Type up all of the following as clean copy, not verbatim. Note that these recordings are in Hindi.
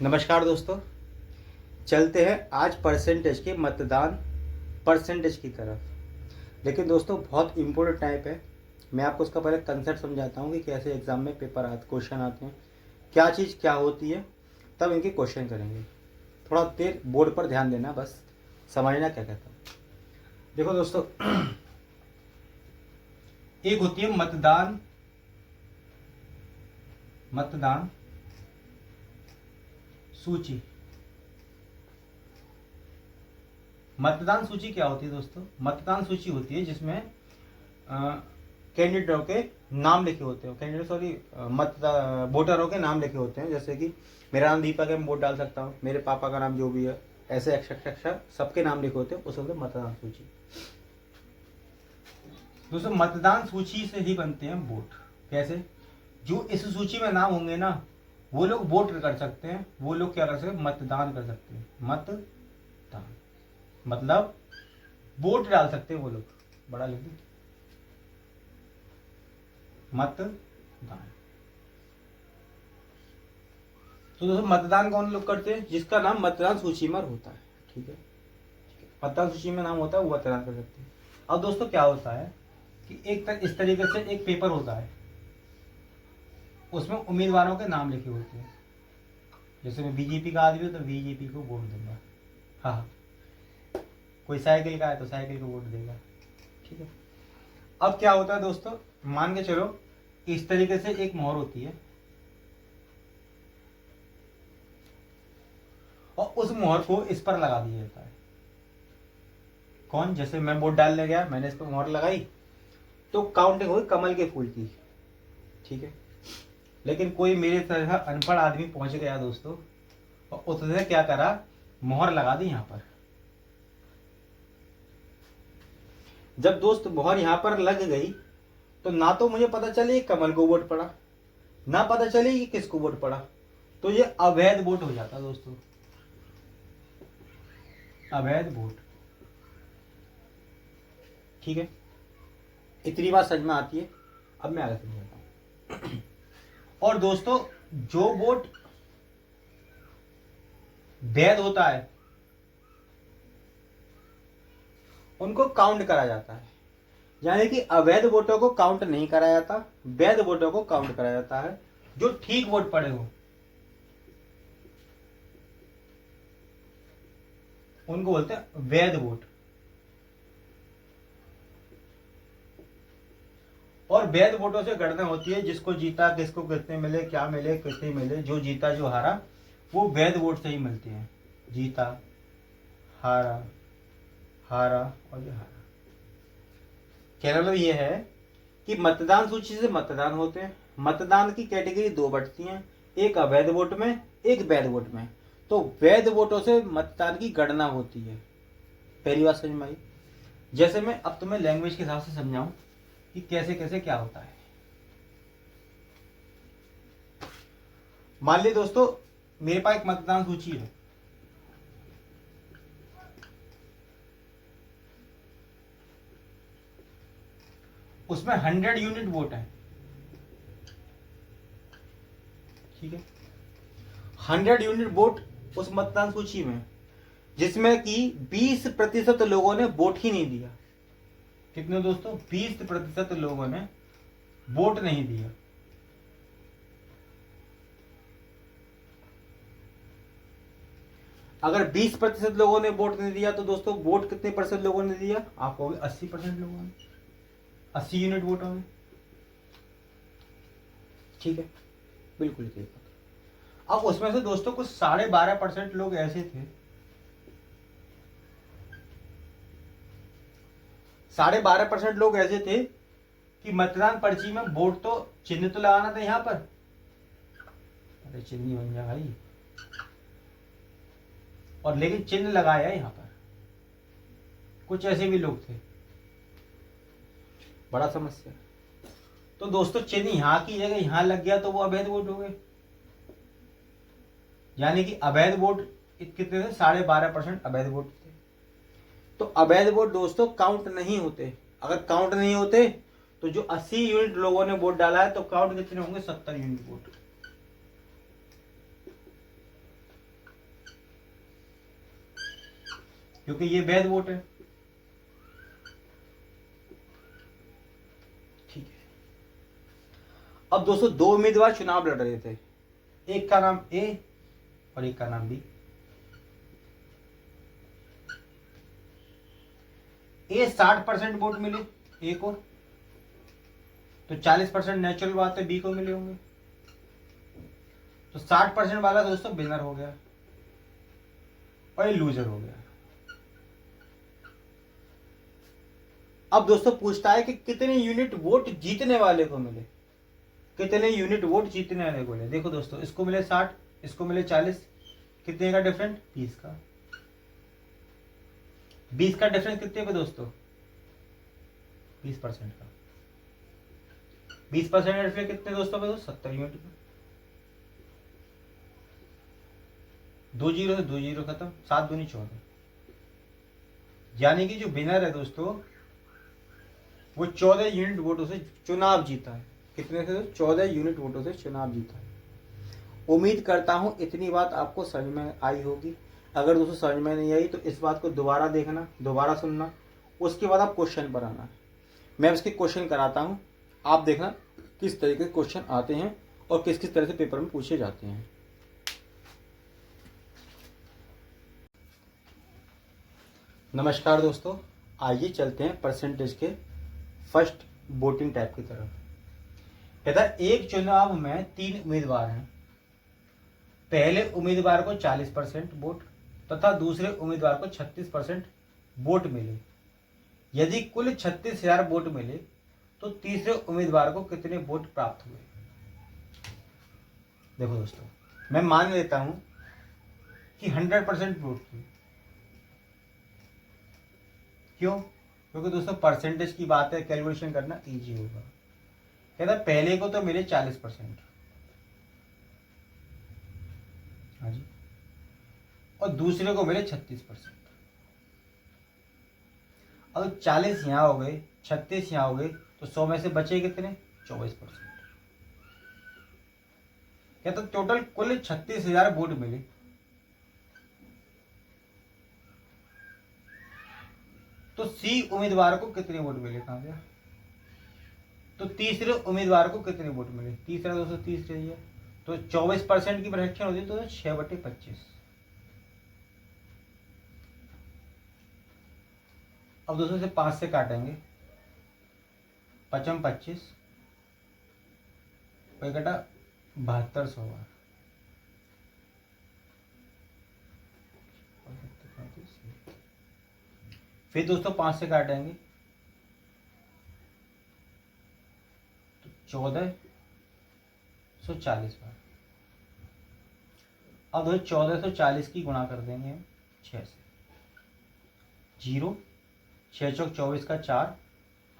नमस्कार दोस्तों। चलते हैं आज परसेंटेज के मतदान परसेंटेज की तरफ। लेकिन दोस्तों बहुत इम्पोर्टेंट टाइप है। मैं आपको उसका पहले कंसेप्ट समझाता हूँ कि कैसे एग्ज़ाम में पेपर आते क्वेश्चन आते हैं, क्या चीज़ क्या होती है, तब इनके क्वेश्चन करेंगे। थोड़ा देर बोर्ड पर ध्यान देना, बस समझना क्या कहता हूँ। देखो दोस्तों, एक होती है मतदान मतदान सूची। मतदान सूची क्या होती है दोस्तों? मतदान सूची होती है जिसमें कैंडिडेटों के नाम लिखे होते हैं। कैंडिडेट सॉरी मत वोटरों के नाम लिखे होते हैं। जैसे कि मेरा नाम दीपक है, मैं वोट डाल सकता हूँ, मेरे पापा का नाम जो भी है, ऐसे अक्षर सबके नाम लिखे होते हैं, उसे बोलते हैं मतदान सूची। दोस्तों मतदान सूची से ही बनते हैं वोट। कैसे? जो इस सूची में नाम होंगे ना, वो लोग वोट कर सकते हैं। वो लोग क्या कर सकते हैं? मतदान कर सकते हैं। मतदान मतलब वोट डाल सकते हैं वो लोग। बड़ा लिख दो, मतदान। तो दोस्तों मतदान कौन लोग करते हैं? जिसका नाम मतदान सूची में होता है। ठीक है, मतदान सूची में नाम होता है वो मतदान कर सकते हैं। अब दोस्तों क्या होता है कि एक तक इस तरीके से एक पेपर होता है, उसमें उम्मीदवारों के नाम लिखे होते हैं। जैसे मैं बीजेपी का आदमी हूँ तो बीजेपी को वोट दूंगा। हाँ, कोई साइकिल का है तो साइकिल को वोट देगा। ठीक है। अब क्या होता है दोस्तों, मान के चलो इस तरीके से एक मोहर होती है और उस मोहर को इस पर लगा दिया जाता है। कौन? जैसे मैं वोट डालने गया, मैंने इस पर मोहर लगाई तो काउंटिंग हुई कमल के फूल की। ठीक है। लेकिन कोई मेरे तरह अनपढ़ आदमी पहुंच गया दोस्तों और उसने क्या करा, मोहर लगा दी यहां पर। जब दोस्त मोहर यहां पर लग गई तो ना तो मुझे पता चले कमल को वोट पड़ा, ना पता चले कि किसको वोट पड़ा। तो ये अवैध वोट हो जाता दोस्तों, अवैध वोट। ठीक है, इतनी बात समझ में आती है। अब मैं आगे समझाता हूं। और दोस्तों जो वोट वैध होता है उनको काउंट करा जाता है। यानी कि अवैध वोटों को काउंट नहीं करा जाता, वैध वोटों को काउंट करा जाता है। जो ठीक वोट पड़े हो उनको बोलते हैं वैध वोट। और वैध वोटों से गणना होती है, जिसको जीता, किसको कितने मिले, क्या मिले, कितने मिले, जो जीता जो हारा, वो वैध वोट से ही मिलते हैं। जीता, हारा, हारा और जो हारा। कहना मतलब ये है कि मतदान सूची से मतदान होते हैं। मतदान की कैटेगरी दो बटती हैं, एक अवैध वोट में, एक वैध वोट में। तो वैध वोटों से मतदान की गणना होती है। पहली बात समझ में आई। जैसे मैं अब तुम्हें लैंग्वेज के हिसाब से समझाऊं कि कैसे कैसे क्या होता है। मान लीजिए दोस्तों मेरे पास एक मतदान सूची है, उसमें 100 यूनिट वोट है। ठीक है, 100 यूनिट वोट उस मतदान सूची में, जिसमें कि 20% लोगों ने वोट ही नहीं दिया। कितने दोस्तों? 20% लोगों ने वोट नहीं दिया। अगर 20% लोगों ने वोट नहीं दिया तो दोस्तों वोट कितने परसेंट लोगों ने दिया? आप कहोगे 80% लोगों ने, 80 यूनिट वोटों में। ठीक है, बिल्कुल ठीक बात। अब उसमें से दोस्तों कुछ 12.5% लोग ऐसे थे, 12.5% लोग ऐसे थे कि मतदान पर्ची में वोट तो चिन्ह तो लगाना था यहां पर। अरे चिन्ह बन जा भाई। और लेकिन चिन्ह लगाया यहां पर। कुछ ऐसे भी लोग थे, बड़ा समस्या। तो दोस्तों चिन्ह यहां की जगह यहां लग गया तो वो अवैध वोट हो गए। यानी कि अवैध वोट कितने थे? 12.5% अवैध वोट थे। तो अवैध वोट दोस्तों काउंट नहीं होते। अगर काउंट नहीं होते तो जो 80 यूनिट लोगों ने वोट डाला है तो काउंट कितने होंगे? 70 यूनिट वोट। क्योंकि ये वैध वोट है। ठीक है। अब दोस्तों दो उम्मीदवार चुनाव लड़ रहे थे, एक का नाम ए और एक का नाम बी। ए 60% वोट मिले ए को, तो 40% नेचुरल बात है बी को मिले होंगे। तो 60% वाला दोस्तों विनर हो गया और ये लूजर हो गया। अब दोस्तों पूछता है कि कितने यूनिट वोट जीतने वाले को मिले, कितने यूनिट वोट जीतने वाले को मिले। देखो दोस्तों, इसको मिले 60, इसको मिले 40, कितने का डिफरेंस? 20 का। 20 का डिफरेंस कितने पे दोस्तों? 20% का। 20% का डिफरेंस कितने दोस्तों पे? 70 यूनिट पे। 2 जीरो से 2 जीरो खत्म, 7 दूनी 14। यानी कि जो विनर है दोस्तों वो 14 यूनिट वोटों से चुनाव जीता है। कितने से? 14 यूनिट वोटों से चुनाव जीता है। उम्मीद करता हूं इतनी बात आपको समझ में आई होगी। अगर दोस्तों समझ में नहीं आई तो इस बात को दोबारा देखना, दोबारा सुनना, उसके बाद आप क्वेश्चन पर आना। मैं इसके क्वेश्चन कराता हूं, आप देखना किस तरीके के क्वेश्चन आते हैं और किस किस तरह से पेपर में पूछे जाते हैं। नमस्कार दोस्तों, आइए चलते हैं परसेंटेज के फर्स्ट वोटिंग टाइप की तरफ। कहता है एक चुनाव में 3 उम्मीदवार हैं। पहले उम्मीदवार को 40% वोट तथा दूसरे उम्मीदवार को 36% वोट मिले। यदि कुल 36,000 वोट मिले तो तीसरे उम्मीदवार को कितने वोट प्राप्त हुए? देखो दोस्तों, मैं मान लेता हूं कि 100% वोट थे। क्यों? क्योंकि दोस्तों परसेंटेज की बात है, कैलकुलेशन करना इजी होगा। कहता पहले को तो मिले 40%, हाँ जी, और दूसरे को मिले 36%। अब 40 यहां हो गए, 36 यहां हो गए, तो 100 में से बचे कितने? 24%। कहता टोटल कुल 36,000 वोट मिले। तो सी उम्मीदवार को कितने वोट मिले? कहां गया? तो तीसरे उम्मीदवार को कितने वोट मिले? तीसरा दोस्तों 30 रही है, तो 24% की फ्रैक्शन होती है, तो 6/25। अब दोस्तों से 5 से काटेंगे, 5 25 कटा 7200 बार। फिर दोस्तों 5 से काटेंगे तो 1440 बार। अब दोस्तों 1440 की गुणा कर देंगे हम 6 से। 0, 6 चौक 24 का 4,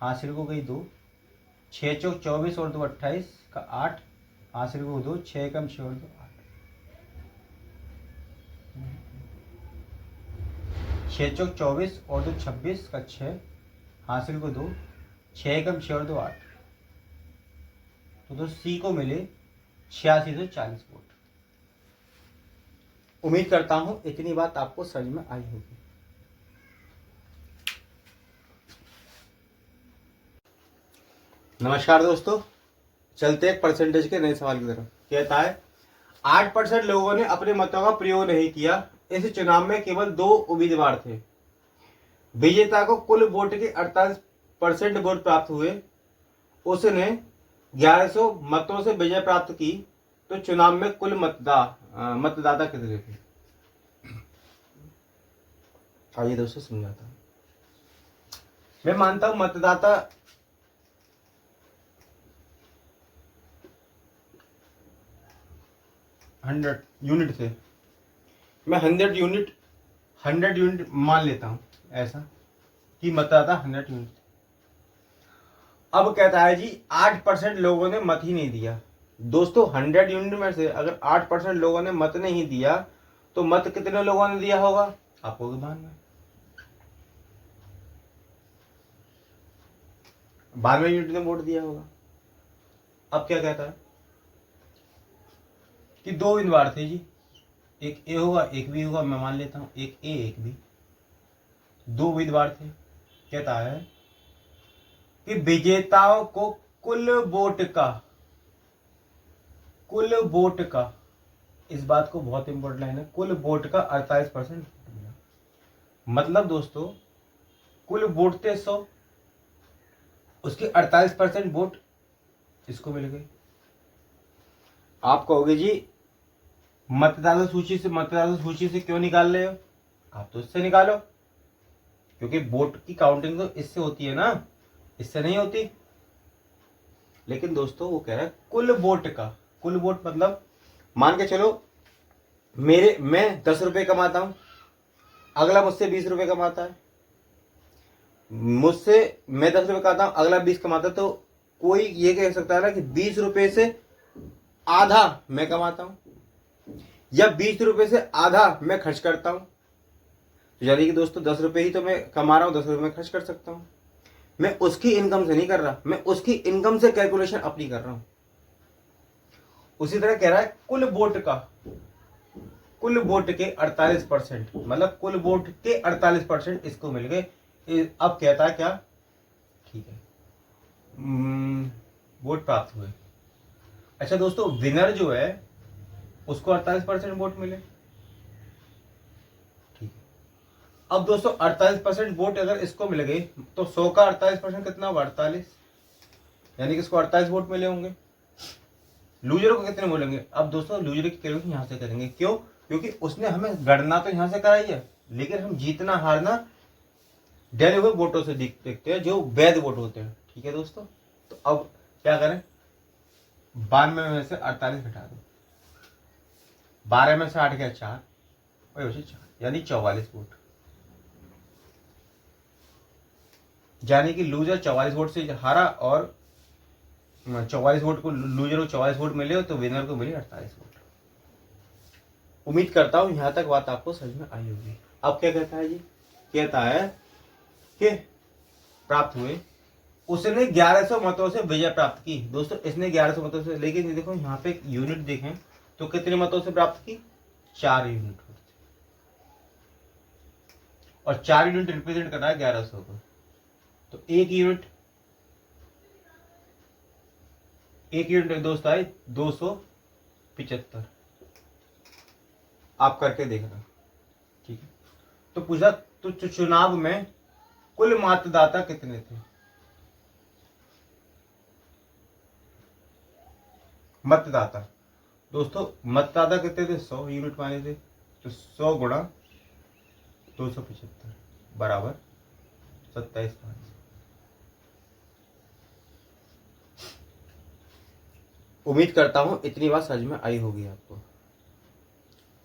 हासिल को गई 2, 6 चौक 24 और 2 28 का 8, हासिल को 2, 6 कम 6 और 2 8, 6 चौक 24 और 2 26 का 6, हासिल को 2, 6 कम 6 और 2 8। तो दोस्तों सी को मिले 8640 वोट। उम्मीद करता हूं इतनी बात आपको समझ में आई होगी। नमस्कार दोस्तों, चलते हैं परसेंटेज के नए सवाल की तरफ। कहता है 8% लोगों ने अपने मतों का प्रयोग नहीं किया। इस चुनाव में केवल 2 उम्मीदवार थे। विजेता को कुल वोट के 48% वोट प्राप्त हुए। उसने 1100 मतों से विजय प्राप्त की। तो चुनाव में कुल मतदाता कितने थे? आइए दोस्तों समझाता हूं। मैं मानता हूं मतदाता 100 यूनिट थे। मैं 100 यूनिट मान लेता हूं ऐसा कि मतदाता 100 यूनिट थे। अब कहता है जी 8% लोगों ने मत ही नहीं दिया। दोस्तों 100 यूनिट में से अगर 8% लोगों ने मत नहीं दिया तो मत कितने लोगों ने दिया होगा? आपको भी मानना है। 12 यूनिट ने वोट दिया होगा। अब क्या कहता है कि 2 उम्मीदवार थे जी, एक ए होगा एक बी होगा। मैं मान लेता हूं एक ए एक बी। दो उम्मीदवार थे। कहता है कि विजेताओं को कुल वोट का, इस बात को बहुत इंपॉर्टेंट लाइन है, कुल वोट का 48% मिला। मतलब दोस्तों कुल वोट थे 100, उसके 48% वोट इसको मिल गए। आप कहोगे जी मतदाता सूची से क्यों निकाल रहे हो? आप तो इससे निकालो, क्योंकि वोट की काउंटिंग तो इससे होती है ना, इससे नहीं होती। लेकिन दोस्तों वो कह रहा है कुल वोट का, कुल वोट मतलब मान के चलो मैं 10 रुपए कमाता हूं, अगला मुझसे 20 रुपए कमाता है, मैं 10 रुपए कमाता हूं, अगला 20 कमाता है, तो कोई ये कह सकता है ना कि 20 रुपए से आधा मैं कमाता हूं या 20 रुपए से आधा मैं खर्च करता हूं। तो यानी कि दोस्तों 10 रुपए ही तो मैं कमा रहा हूं, 10 रुपए मैं खर्च कर सकता हूं। मैं उसकी इनकम से नहीं कर रहा, मैं उसकी इनकम से कैलकुलेशन अपनी कर रहा हूं। उसी तरह कह रहा है कुल वोट के 48%, मतलब कुल वोट के 48% इसको मिल गए। अब कहता है क्या, ठीक है वोट प्राप्त हुए। अच्छा दोस्तों विनर जो है उसको 48% वोट मिले। ठीक है, अब दोस्तों 48% वोट अगर इसको मिल गए तो 100 का 48% कितना हुआ? 48, यानी कि इसको 48 वोट मिले होंगे। लूजर को कितने बोलेंगे? अब दोस्तों लूजर की कैलकुलेशन यहां से करेंगे। क्यों? क्योंकि उसने हमें गणना तो यहां से कराई है, लेकिन हम जीतना हारना डले हुए वोटों से देखते हैं, जो वैध वोट होते हैं। ठीक है दोस्तों, तो अब क्या करें? 92 में से 48 घटा दो, 12 में से 8 गया 4, वही बचे 4, यानी 44 वोट। यानी कि लूजर 44 वोट से हारा, और 44 वोट को लूजर को 44 वोट मिले तो विनर को मिले 48 वोट। उम्मीद करता हूं यहां तक बात आपको समझ में आई होगी। अब क्या कहता है जी? कहता है कि प्राप्त हुए, उसने 1100 मतों से विजय प्राप्त की। दोस्तों इसने 1100 मतों से, लेकिन ये देखो यहाँ पे एक यूनिट देखें तो कितने मतों से प्राप्त की? 4 यूनिट। और 4 यूनिट रिप्रेजेंट कर रहा है 1100 को, तो एक यूनिट दोस्त आए 275। आप करके देखना। ठीक है, तो पूछा तो चुनाव में कुल मतदाता कितने थे? मतदाता दोस्तों मतदाता कितने थे? 100 यूनिट माने थे, तो 100 गुणा 275 बराबर 27,500। उम्मीद करता हूं इतनी बात समझ में आई होगी आपको।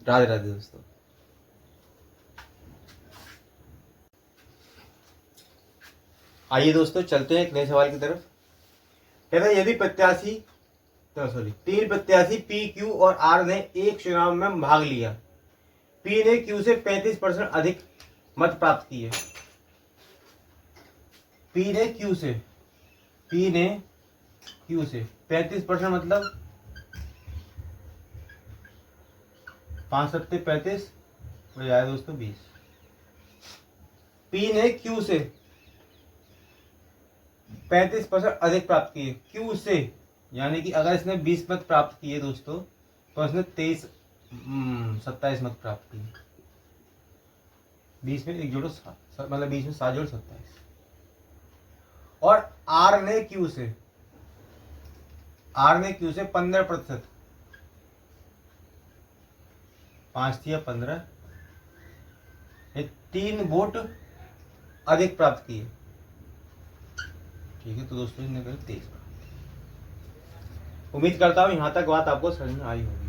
राधे राधे दोस्तों। आइए दोस्तों चलते हैं एक नए सवाल की तरफ। कहते हैं यदि तीन प्रत्याशी पी, क्यू और आर ने एक चुनाव में भाग लिया, पी ने क्यू से 35% अधिक मत प्राप्त किए। पी ने क्यू से 35%, मतलब 5 सत्ते 35 हो जाए दोस्तों 20। पी ने क्यू से 35% अधिक प्राप्त किए, क्यू से, यानी कि अगर इसने 20 मत प्राप्त किए दोस्तों तो इसने 27 मत प्राप्त किए। 20 में एक जोड़ो 7, मतलब 20 में 7 जोड़ 27। और आर ने क्यू से 15%, 5 थी 15, 3 वोट अधिक प्राप्त किए। ठीक है, तो दोस्तों इसने करीब 23। उम्मीद करता हूं यहां तक बात आपको समझ में आई होगी।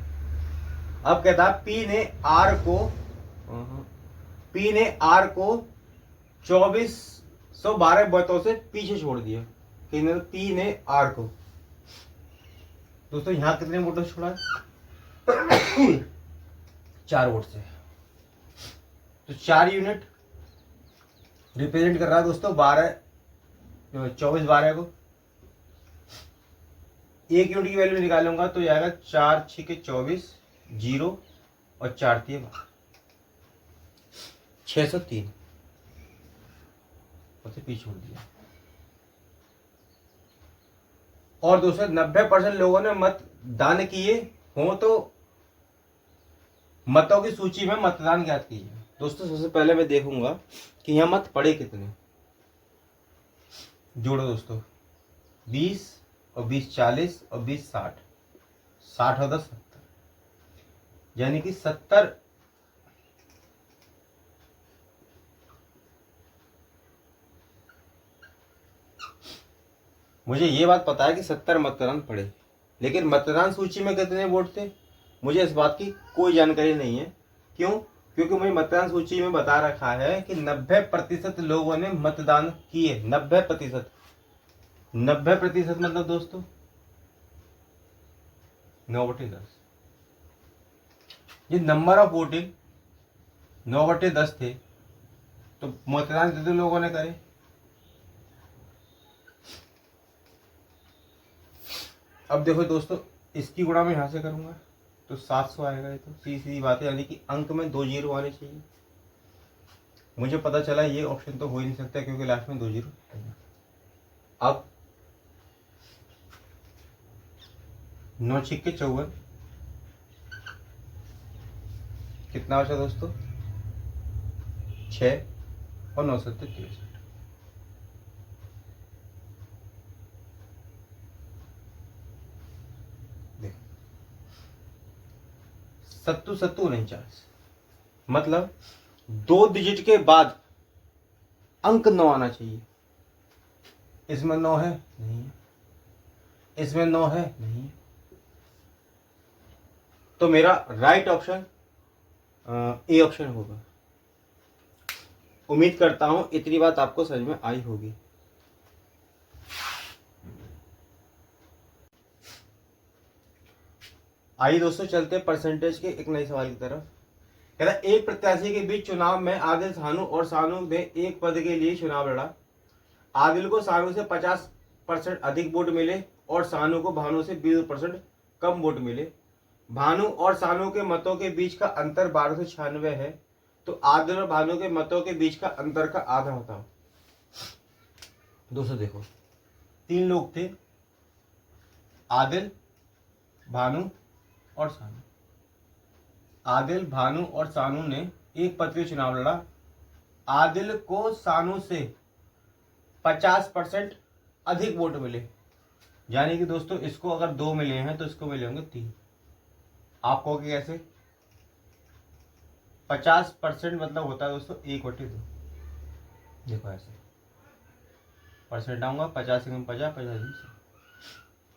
अब कहता है पी ने आर को 2412 वोटों से पीछे छोड़ दिया। पी ने आर को दोस्तों यहां कितने वोटों से छोड़ा? 4 वोट से। तो 4 यूनिट रिप्रेजेंट कर रहा है दोस्तों 24/12 को। एक यूनिट की वैल्यू निकालूंगा तो आएगा 4 6 24, 0 और 4 3 603। उसे पीछे छोड़ दिया। और दूसरे 90% लोगों ने मतदान किए हो तो मतों की सूची में मतदान ज्ञात कीजिए। दोस्तों सबसे पहले मैं देखूंगा कि यहाँ मत पड़े कितने, जोड़ो दोस्तों, 20 और 20 40 और 20 60, 60 और 10 70, यानी कि 70। मुझे ये बात पता है कि 70 मतदान पड़े, लेकिन मतदान सूची में कितने वोट थे मुझे इस बात की कोई जानकारी नहीं है। क्यों? क्योंकि मुझे मतदान सूची में बता रखा है कि 90% लोगों ने मतदान किए। 90%, 90% मतलब दोस्तों 9/10। ये नंबर ऑफ वोटिंग 9/10 थे, तो मतदान कितने लोगों ने करे? अब देखो दोस्तों, इसकी गुणा मैं यहां से करूंगा तो 700 आएगा। ये तो सीधी बात है, यानी कि अंक में 2 जीरो आने चाहिए। मुझे पता चला ये ऑप्शन तो हो ही नहीं सकता क्योंकि लास्ट में 2 जीरो। अब 9 छिक्के 54, कितना बचा दोस्तों? 6 और 9 7 63। देखो 7 49, मतलब 2 डिजिट के बाद अंक 9 आना चाहिए। इसमें 9 है? नहीं है। इसमें 9 है? नहीं है। तो मेरा राइट ऑप्शन ए ऑप्शन होगा। उम्मीद करता हूं इतनी बात आपको समझ में आई होगी। आइए दोस्तों चलते परसेंटेज के एक नए सवाल की तरफ। कहता है एक प्रत्याशी के बीच चुनाव में आदिल सानू और सानू ने एक पद के लिए चुनाव लड़ा। आदिल को सानू से 50% अधिक वोट मिले और सानू को भानु से 20% कम वोट मिले। भानु और सानू के मतों के बीच का अंतर 1296 है, तो आदिल और भानु के मतों के बीच का अंतर का आधा होता है। दोस्तों देखो, 3 लोग थे, आदिल, भानु और सानू। आदिल, भानु और सानू ने एक पद के चुनाव लड़ा। आदिल को सानू से 50% अधिक वोट मिले, यानी कि दोस्तों इसको अगर 2 मिले हैं तो इसको मिले होंगे 3। आप कहोगे कैसे? 50% मतलब होता है दोस्तों 1/2। देखो ऐसे परसेंट आऊंगा, 50 से कम 50, 50 से,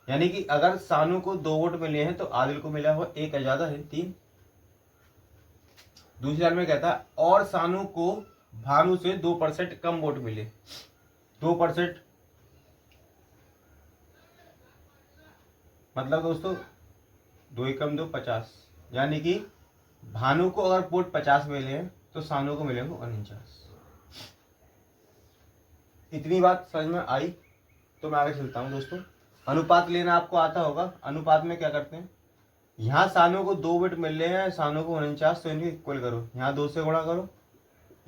यानी कि अगर सानू को 2 वोट मिले हैं तो आदिल को मिला हुआ 1 ज्यादा है 3। दूसरी लाइन में कहता है और सानू को भानु से 2% कम वोट मिले। 2% मतलब दोस्तों 2 ही कम 2 50, यानी कि भानु को अगर वोट 50 मिले हैं तो सानू को मिलेंगे 49। इतनी बात समझ में आई तो मैं आगे चलता हूं दोस्तों। अनुपात लेना आपको आता होगा। अनुपात में क्या करते हैं, यहाँ सानू को 2 वोट मिल रहे हैं, सानू को 49, तो इनको इक्वल करो। यहाँ 2 से गुणा करो,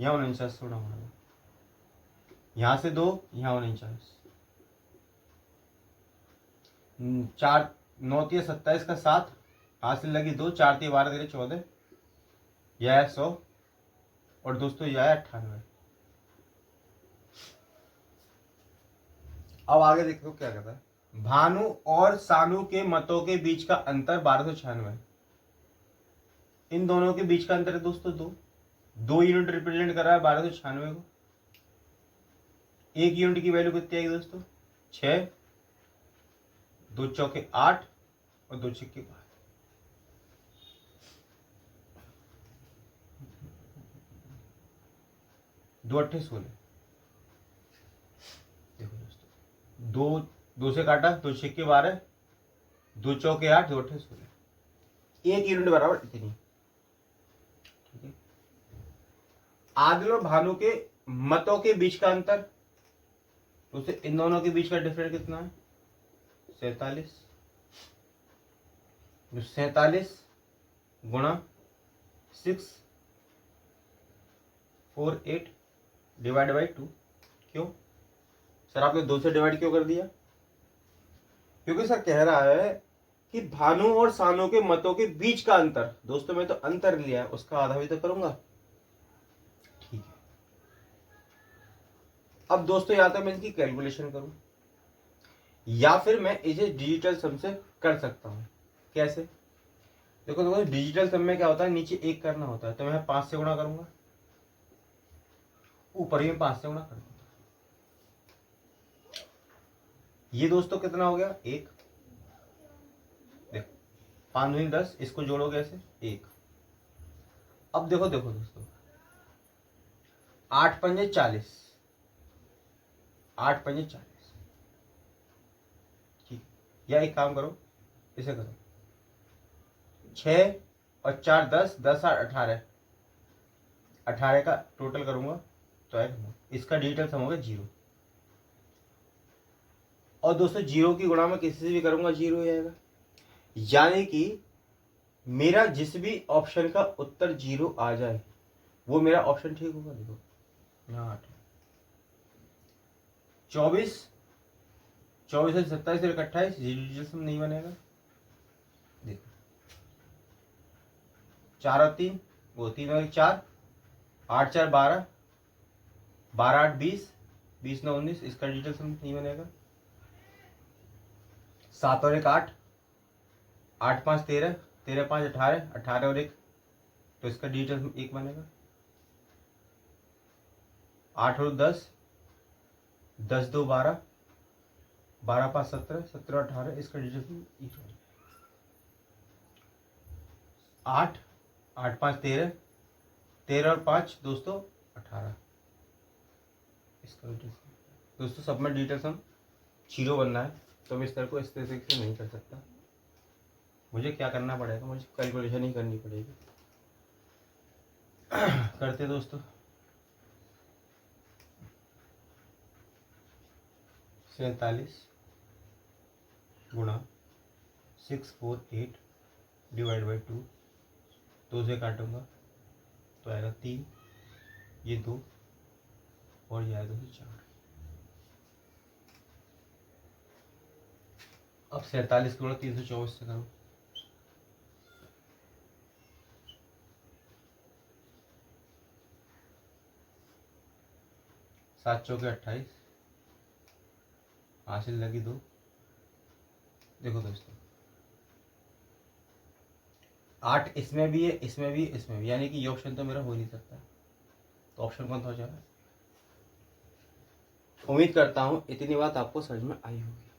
यहाँ 49 से गुणा करो, यहाँ से 2, यहाँ 49। 4 9 3 27 का 7, हासिल लगी 2, 4 3 12 13 14, यह है 100 और दोस्तों यह है 98। अब आगे देखो क्या कहता है, भानु और सानू के मतों के बीच का अंतर 1296। इन दोनों के बीच का अंतर है दोस्तों 2 यूनिट रिप्रेजेंट कर रहा है 1296 को। 1 यूनिट की वैल्यू कितनी आएगी दोस्तों? 6, 2 चौके 8 और 2 छिक्के 12। दो 8 16। देखो दोस्तों, 2 से काटा, 2 छिक्के 12, 2 चौके 8, 2 8 16, 1 यूनिट बराबर इतनी। ठीक है। आदिल और भानु के मतों के बीच का अंतर, तो उसे इन दोनों के बीच का डिफरेंस कितना है? 47। 47 गुणा 6 4 8 डिवाइड बाई 2 क्यों सर आपने 2 से डिवाइड क्यों कर दिया? क्योंकि सर कह रहा है कि भानु और सानु के मतों के बीच का अंतर। दोस्तों मैं तो अंतर लिया है, उसका आधा भी तो करूंगा। ठीक है, अब दोस्तों या तो मैं इसकी कैलकुलेशन करूं या फिर मैं इसे डिजिटल सम से कर सकता हूं। कैसे? देखो देखो, डिजिटल सम में क्या होता है, नीचे 1 करना होता है, तो मैं 5 से गुणा करूंगा, ऊपर ही 5 से गुणा कर दूंगा। ये दोस्तों कितना हो गया? 1। देखो 5 दूनी 10, इसको जोड़ोगे ऐसे 1। अब देखो देखो दोस्तों, 8 पंजे 40, 8 पंजे 40। ठीक, या एक काम करो, इसे करो 6 और 4 10, 10 8 18, 18 का टोटल करूंगा तो आएगा, इसका डिजिटल सम होगा 0। और दोस्तों 0 की गुणा में किसी से भी करूंगा 0 हो जाएगा, यानी कि मेरा जिस भी ऑप्शन का उत्तर 0 आ जाए वो मेरा ऑप्शन ठीक होगा। देखो यहाँ 24, 24 से 27 से 28, डिजिटल सम नहीं बनेगा। देखो 4 और 3, वो 3 और 4, 8 4 12, 12 8 20, 20 9 19, इसका डिजिटल सम नहीं बनेगा। 7 और 1 8, 8 5 13, 13 5 18, 18 और 1, तो इसका डिजिटल सम 1 बनेगा। 8 और 10, 10 2 12, 12 5 17, 17 और 18, इसका डिजिटल सम 1 बनेगा। 8 8 5 13, 13 और 5 दोस्तों 18, इसका डिजिटल सम। दोस्तों सब में डिजिटल सम 0 बनना है, तो मैं इस तरह को इस तरीके से नहीं कर सकता। मुझे क्या करना पड़ेगा, मुझे कैलकुलेशन ही करनी पड़ेगी। करते दोस्तों, 47 गुणा 648 डिवाइड बाई 2, 2 से काटूंगा तो आएगा 3, ये 2 और ये आएगा 4। अब 47 गुणा 324 से करो, 7 चौके 28, हासिल लगी 2। देखो दोस्तों 8 इसमें भी है, इसमें भी, इसमें भी, यानी कि ये ऑप्शन तो मेरा हो नहीं सकता, तो ऑप्शन कौन सा हो जाएगा? उम्मीद करता हूं इतनी बात आपको समझ में आई होगी।